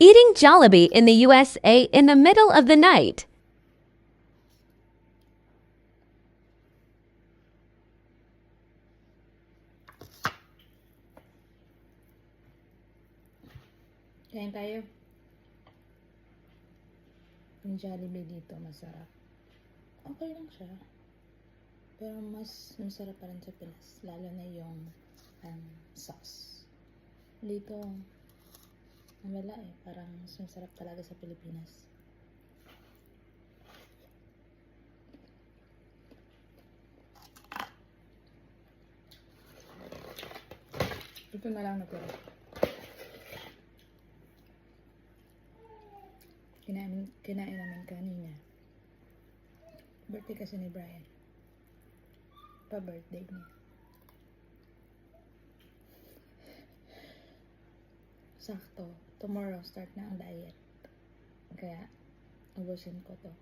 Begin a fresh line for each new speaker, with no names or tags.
Eating Jollibee in the USA in the middle of the night.
Kain tayo. Yung Jollibee dito, masarap. Okay lang siya. Pero mas masarap pa rin sa Pinas. Lalo na yung sauce. Dito, wala eh. Parang mas masarap talaga sa Pilipinas. Ito na lang natira. Kinain namin kanina. Birthday kasi ni Brian. Pa-birthday niya. Sakto. Tomorrow start na ang diet. Kaya, ubusin ko to.